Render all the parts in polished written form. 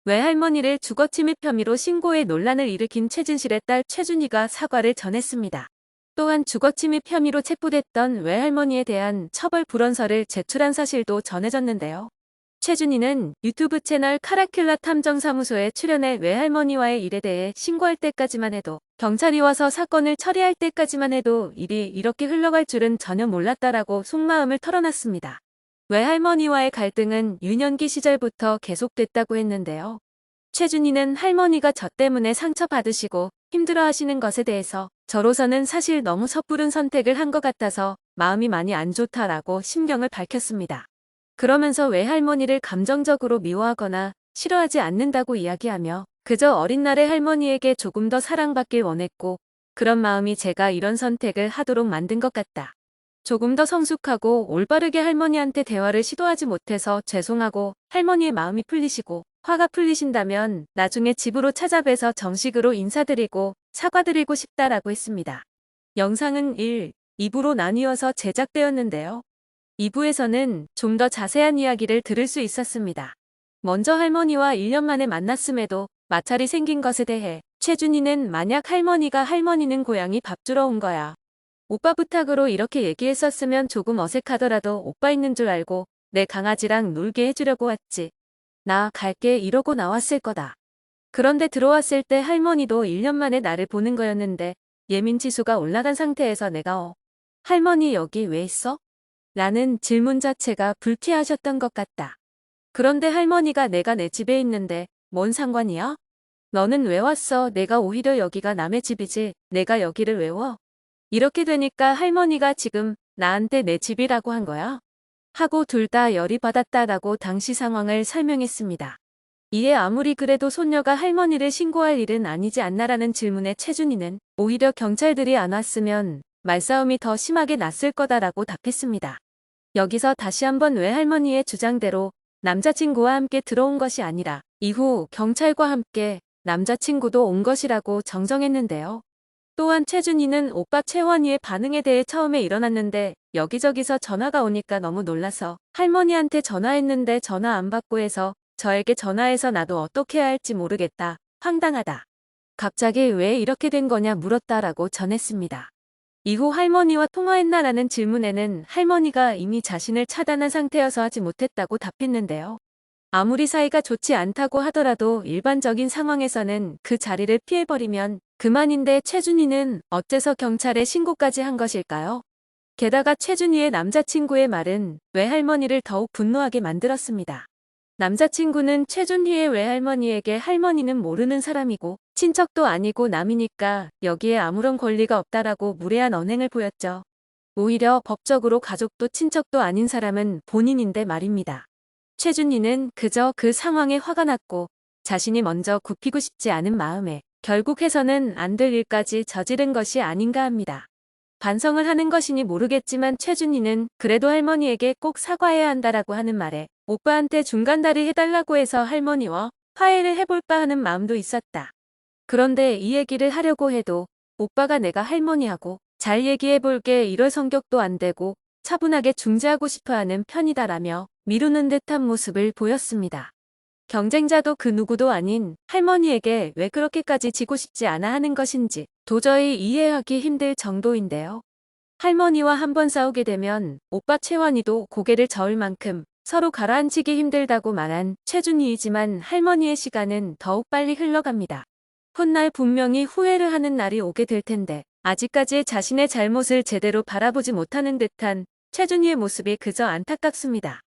외할머니를 주거침입 혐의로 신고해 논란을 일으킨 최진실의 딸 최준희가 사과를 전했습니다. 또한 주거침입 혐의로 체포됐던 외할머니에 대한 처벌 불원서를 제출한 사실도 전해졌는데요. 최준희는 유튜브 채널 카라큘라 탐정사무소에 출연해 외할머니와의 일에 대해 신고할 때까지만 해도, 경찰이 와서 사건을 처리할 때까지만 해도 일이 이렇게 흘러갈 줄은 전혀 몰랐다라고 속마음을 털어놨습니다. 외할머니와의 갈등은 유년기 시절부터 계속됐다고 했는데요. 최준희는 할머니가 저 때문에 상처받으시고 힘들어하시는 것에 대해서 저로서는 사실 너무 섣부른 선택을 한 것 같아서 마음이 많이 안 좋다라고 심경을 밝혔습니다. 그러면서 외할머니를 감정적으로 미워하거나 싫어하지 않는다고 이야기하며 그저 어린 날의 할머니에게 조금 더 사랑받길 원했고 그런 마음이 제가 이런 선택을 하도록 만든 것 같다. 조금 더 성숙하고 올바르게 할머니한테 대화를 시도하지 못해서 죄송하고 할머니의 마음이 풀리시고 화가 풀리신다면 나중에 집으로 찾아뵈서 정식으로 인사드리고 사과드리고 싶다라고 했습니다. 영상은 1, 2부로 나뉘어서 제작되었는데요. 2부에서는 좀 더 자세한 이야기를 들을 수 있었습니다. 먼저 할머니와 1년 만에 만났음에도 마찰이 생긴 것에 대해 최준희는 만약 할머니는 고양이 밥 주러 온 거야. 오빠 부탁으로 이렇게 얘기했었으면 조금 어색하더라도 오빠 있는 줄 알고 내 강아지랑 놀게 해주려고 왔지. 나 갈게 이러고 나왔을 거다. 그런데 들어왔을 때 할머니도 1년 만에 나를 보는 거였는데 예민지수가 올라간 상태에서 내가 할머니 여기 왜 있어? 라는 질문 자체가 불쾌하셨던 것 같다. 그런데 할머니가 내가 내 집에 있는데 뭔 상관이야? 너는 왜 왔어? 내가 오히려 여기가 남의 집이지 내가 여기를 왜 와? 이렇게 되니까 할머니가 지금 나한테 내 집이라고 한 거야? 하고 둘 다 열이 받았다라고 당시 상황을 설명했습니다. 이에 아무리 그래도 손녀가 할머니를 신고할 일은 아니지 않나라는 질문에 최준희는 오히려 경찰들이 안 왔으면 말싸움이 더 심하게 났을 거다라고 답했습니다. 여기서 다시 한번 외할머니의 주장대로 남자친구와 함께 들어온 것이 아니라 이후 경찰과 함께 남자친구도 온 것이라고 정정했는데요. 또한 최준희는 오빠 채원이의 반응에 대해 처음에 일어났는데 여기저기서 전화가 오니까 너무 놀라서 할머니한테 전화했는데 전화 안 받고 해서 저에게 전화해서 나도 어떻게 해야 할지 모르겠다. 황당하다. 갑자기 왜 이렇게 된 거냐 물었다라고 전했습니다. 이후 할머니와 통화했나라는 질문에는 할머니가 이미 자신을 차단한 상태여서 하지 못했다고 답했는데요. 아무리 사이가 좋지 않다고 하더라도 일반적인 상황에서는 그 자리를 피해버리면 그만인데 최준희는 어째서 경찰에 신고까지 한 것일까요? 게다가 최준희의 남자친구의 말은 외할머니를 더욱 분노하게 만들었습니다. 남자친구는 최준희의 외할머니에게 할머니는 모르는 사람이고 친척도 아니고 남이니까 여기에 아무런 권리가 없다라고 무례한 언행을 보였죠. 오히려 법적으로 가족도 친척도 아닌 사람은 본인인데 말입니다. 최준희는 그저 그 상황에 화가 났고 자신이 먼저 굽히고 싶지 않은 마음에 결국 해서는 안 될 일까지 저지른 것이 아닌가 합니다. 반성을 하는 것이니 모르겠지만 최준희는 그래도 할머니에게 꼭 사과해야 한다라고 하는 말에 오빠한테 중간다리 해달라고 해서 할머니와 화해를 해볼까 하는 마음도 있었다. 그런데 이 얘기를 하려고 해도 오빠가 내가 할머니하고 잘 얘기해볼게 이럴 성격도 안 되고 차분하게 중재하고 싶어하는 편이다라며 미루는 듯한 모습을 보였습니다. 경쟁자도 그 누구도 아닌 할머니에게 왜 그렇게까지 지고 싶지 않아 하는 것인지 도저히 이해하기 힘들 정도인데요. 할머니와 한번 싸우게 되면 오빠 채원이도 고개를 저을 만큼 서로 가라앉히기 힘들다고 말한 최준희이지만 할머니의 시간은 더욱 빨리 흘러갑니다. 훗날 분명히 후회를 하는 날이 오게 될 텐데 아직까지 자신의 잘못을 제대로 바라보지 못하는 듯한 최준희의 모습이 그저 안타깝습니다.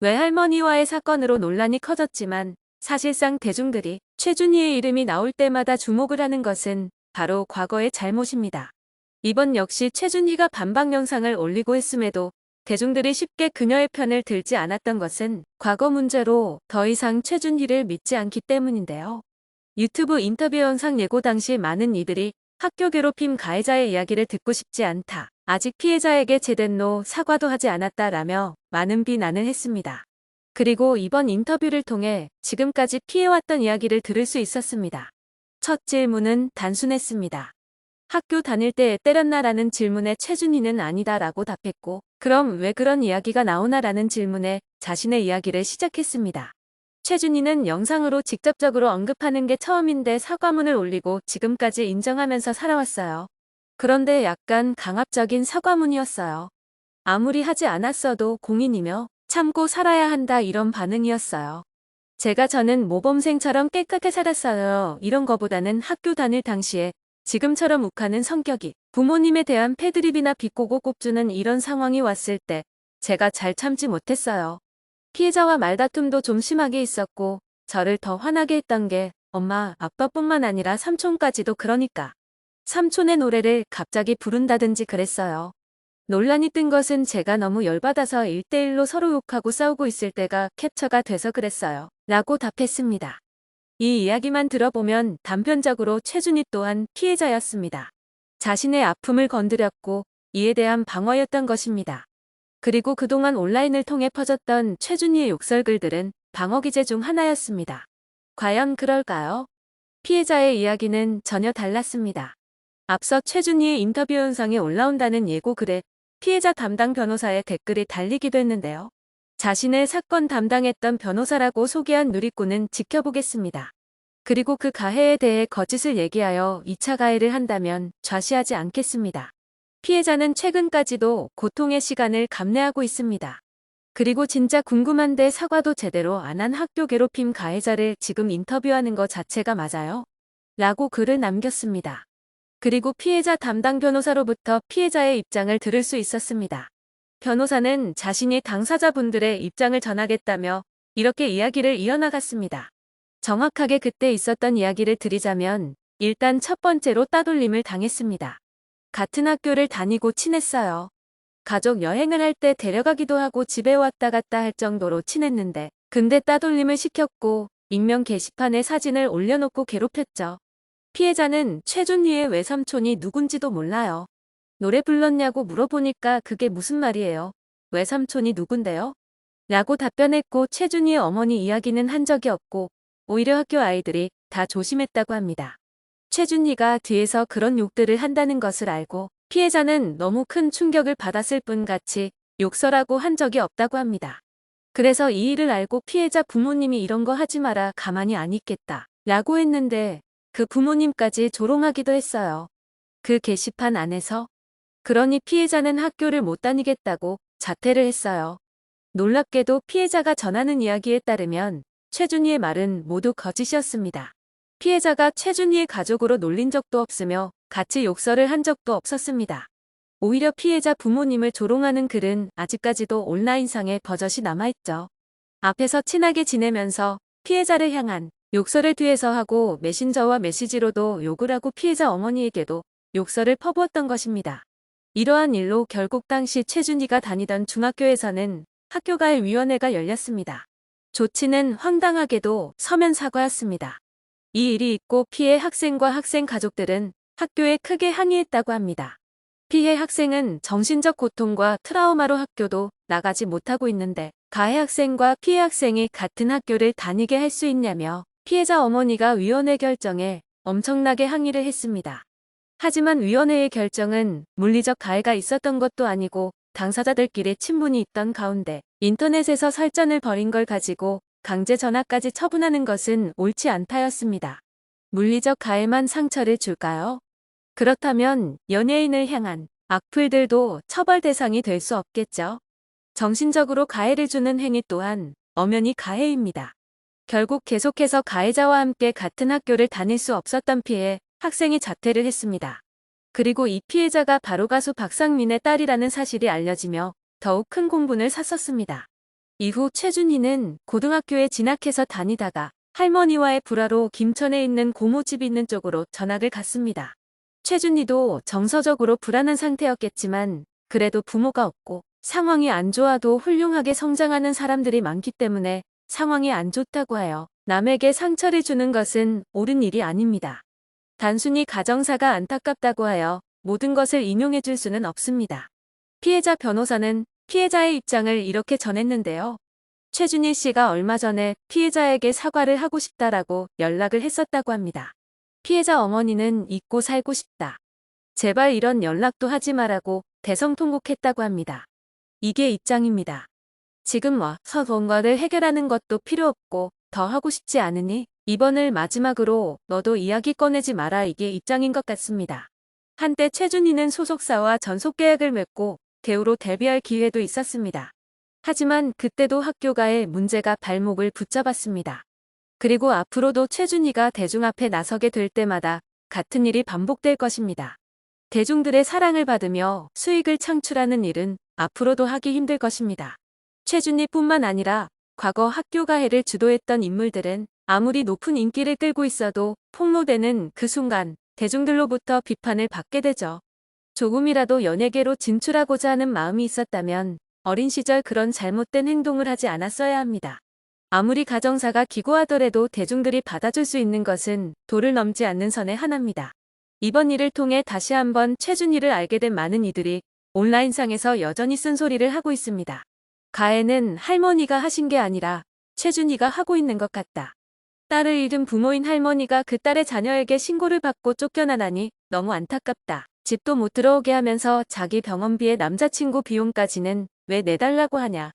외할머니와의 사건으로 논란이 커졌지만 사실상 대중들이 최준희의 이름이 나올 때마다 주목을 하는 것은 바로 과거의 잘못입니다. 이번 역시 최준희가 반박 영상을 올리고 했음에도 대중들이 쉽게 그녀의 편을 들지 않았던 것은 과거 문제로 더 이상 최준희를 믿지 않기 때문인데요. 유튜브 인터뷰 영상 예고 당시 많은 이들이 학교 괴롭힘 가해자의 이야기를 듣고 싶지 않다. 아직 피해자에게 제대로 사과도 하지 않았다라며 많은 비난을 했습니다. 그리고 이번 인터뷰를 통해 지금까지 피해왔던 이야기를 들을 수 있었습니다. 첫 질문은 단순했습니다. 학교 다닐 때 때렸나라는 질문에 최준희는 아니다라고 답했고 그럼 왜 그런 이야기가 나오나라는 질문에 자신의 이야기를 시작했습니다. 최준희는 영상으로 직접적으로 언급하는 게 처음인데 사과문을 올리고 지금까지 인정하면서 살아왔어요. 그런데 약간 강압적인 사과문이었어요. 아무리 하지 않았어도 공인이며 참고 살아야 한다 이런 반응이었어요. 저는 모범생처럼 깨끗하게 살았어요. 이런 거보다는 학교 다닐 당시에 지금처럼 욱하는 성격이 부모님에 대한 패드립이나 비꼬고 꼽주는 이런 상황이 왔을 때 제가 잘 참지 못했어요. 피해자와 말다툼도 좀 심하게 있었고 저를 더 화나게 했던 게 엄마, 아빠뿐만 아니라 삼촌까지도 그러니까. 삼촌의 노래를 갑자기 부른다든지 그랬어요. 논란이 뜬 것은 제가 너무 열받아서 1대1로 서로 욕하고 싸우고 있을 때가 캡처가 돼서 그랬어요. 라고 답했습니다. 이 이야기만 들어보면 단편적으로 최준희 또한 피해자였습니다. 자신의 아픔을 건드렸고 이에 대한 방어였던 것입니다. 그리고 그동안 온라인을 통해 퍼졌던 최준희의 욕설글들은 방어 기제 중 하나였습니다. 과연 그럴까요? 피해자의 이야기는 전혀 달랐습니다. 앞서 최준희의 인터뷰 영상에 올라온다는 예고글에 피해자 담당 변호사의 댓글이 달리기도 했는데요. 자신을 사건 담당했던 변호사라고 소개한 누리꾼은 지켜보겠습니다. 그리고 그 가해에 대해 거짓을 얘기하여 2차 가해를 한다면 좌시하지 않겠습니다. 피해자는 최근까지도 고통의 시간을 감내하고 있습니다. 그리고 진짜 궁금한데 사과도 제대로 안 한 학교 괴롭힘 가해자를 지금 인터뷰하는 것 자체가 맞아요? 라고 글을 남겼습니다. 그리고 피해자 담당 변호사로부터 피해자의 입장을 들을 수 있었습니다. 변호사는 자신이 당사자분들의 입장을 전하겠다며 이렇게 이야기를 이어나갔습니다. 정확하게 그때 있었던 이야기를 드리자면 일단 첫 번째로 따돌림을 당했습니다. 같은 학교를 다니고 친했어요. 가족 여행을 할 때 데려가기도 하고 집에 왔다 갔다 할 정도로 친했는데 근데 따돌림을 시켰고 익명 게시판에 사진을 올려놓고 괴롭혔죠. 피해자는 최준희의 외삼촌이 누군지도 몰라요. 노래 불렀냐고 물어보니까 그게 무슨 말이에요. 외삼촌이 누군데요? 라고 답변했고 최준희의 어머니 이야기는 한 적이 없고 오히려 학교 아이들이 다 조심했다고 합니다. 최준희가 뒤에서 그런 욕들을 한다는 것을 알고 피해자는 너무 큰 충격을 받았을 뿐 같이 욕설하고 한 적이 없다고 합니다. 그래서 이 일을 알고 피해자 부모님이 이런 거 하지 마라 가만히 안 있겠다 라고 했는데 그 부모님까지 조롱하기도 했어요. 그 게시판 안에서. 그러니 피해자는 학교를 못 다니겠다고 자퇴를 했어요. 놀랍게도 피해자가 전하는 이야기에 따르면 최준희의 말은 모두 거짓이었습니다. 피해자가 최준희의 가족으로 놀린 적도 없으며 같이 욕설을 한 적도 없었습니다. 오히려 피해자 부모님을 조롱하는 글은 아직까지도 온라인상에 버젓이 남아있죠. 앞에서 친하게 지내면서 피해자를 향한 욕설을 뒤에서 하고 메신저와 메시지로도 욕을 하고 피해자 어머니에게도 욕설을 퍼부었던 것입니다. 이러한 일로 결국 당시 최준희가 다니던 중학교에서는 학교가의 위원회가 열렸습니다. 조치는 황당하게도 서면 사과였습니다. 이 일이 있고 피해 학생과 학생 가족들은 학교에 크게 항의했다고 합니다. 피해 학생은 정신적 고통과 트라우마로 학교도 나가지 못하고 있는데 가해 학생과 피해 학생이 같은 학교를 다니게 할 수 있냐며 피해자 어머니가 위원회 결정에 엄청나게 항의를 했습니다. 하지만 위원회의 결정은 물리적 가해가 있었던 것도 아니고 당사자들끼리 친분이 있던 가운데 인터넷에서 설전을 벌인 걸 가지고 강제 전학까지 처분하는 것은 옳지 않다였습니다. 물리적 가해만 상처를 줄까요? 그렇다면 연예인을 향한 악플들도 처벌 대상이 될 수 없겠죠. 정신적으로 가해를 주는 행위 또한 엄연히 가해입니다. 결국 계속해서 가해자와 함께 같은 학교를 다닐 수 없었던 피해 학생이 자퇴를 했습니다. 그리고 이 피해자가 바로 가수 박상민의 딸이라는 사실이 알려지며 더욱 큰 공분을 샀었습니다. 이후 최준희는 고등학교에 진학해서 다니다가 할머니와의 불화로 김천에 있는 고모집이 있는 쪽으로 전학을 갔습니다. 최준희도 정서적으로 불안한 상태였겠지만 그래도 부모가 없고 상황이 안 좋아도 훌륭하게 성장하는 사람들이 많기 때문에 상황이 안 좋다고 하여 남에게 상처를 주는 것은 옳은 일이 아닙니다. 단순히 가정사가 안타깝다고 하여 모든 것을 인용해 줄 수는 없습니다. 피해자 변호사는 피해자의 입장을 이렇게 전했는데요. 최준희 씨가 얼마 전에 피해자에게 사과를 하고 싶다라고 연락을 했었다고 합니다. 피해자 어머니는 잊고 살고 싶다. 제발 이런 연락도 하지 말라고 대성통곡했다고 합니다. 이게 입장입니다. 지금 와서 뭔가를 해결하는 것도 필요 없고 더 하고 싶지 않으니 이번을 마지막으로 너도 이야기 꺼내지 마라 이게 입장인 것 같습니다. 한때 최준희는 소속사와 전속 계약을 맺고 배우로 데뷔할 기회도 있었습니다. 하지만 그때도 학교가의 문제가 발목을 붙잡았습니다. 그리고 앞으로도 최준희가 대중 앞에 나서게 될 때마다 같은 일이 반복될 것입니다. 대중들의 사랑을 받으며 수익을 창출하는 일은 앞으로도 하기 힘들 것입니다. 최준희뿐만 아니라 과거 학교가해를 주도했던 인물들은 아무리 높은 인기를 끌고 있어도 폭로되는 그 순간 대중들로부터 비판을 받게 되죠. 조금이라도 연예계로 진출하고자 하는 마음이 있었다면 어린 시절 그런 잘못된 행동을 하지 않았어야 합니다. 아무리 가정사가 기고하더라도 대중들이 받아줄 수 있는 것은 도를 넘지 않는 선의 하나입니다. 이번 일을 통해 다시 한번 최준희를 알게 된 많은 이들이 온라인상에서 여전히 쓴소리를 하고 있습니다. 가해는 할머니가 하신 게 아니라 최준희가 하고 있는 것 같다. 딸을 잃은 부모인 할머니가 그 딸의 자녀에게 신고를 받고 쫓겨나다니 너무 안타깝다. 집도 못 들어오게 하면서 자기 병원비에 남자친구 비용까지는 왜 내달라고 하냐.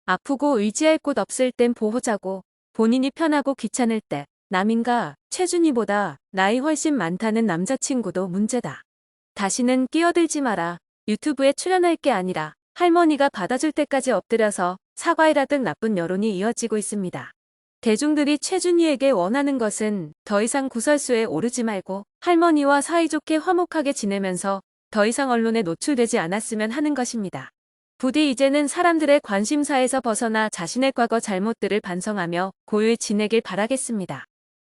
아프고 의지할 곳 없을 땐 보호자고 본인이 편하고 귀찮을 때 남인가 최준희보다 나이 훨씬 많다는 남자친구도 문제다. 다시는 끼어들지 마라. 유튜브에 출연할 게 아니라 할머니가 받아줄 때까지 엎드려서 사과해라 등 나쁜 여론이 이어지고 있습니다. 대중들이 최준희에게 원하는 것은 더 이상 구설수에 오르지 말고 할머니와 사이좋게 화목하게 지내면서 더 이상 언론에 노출되지 않았으면 하는 것입니다. 부디 이제는 사람들의 관심사에서 벗어나 자신의 과거 잘못들을 반성하며 고요히 지내길 바라겠습니다.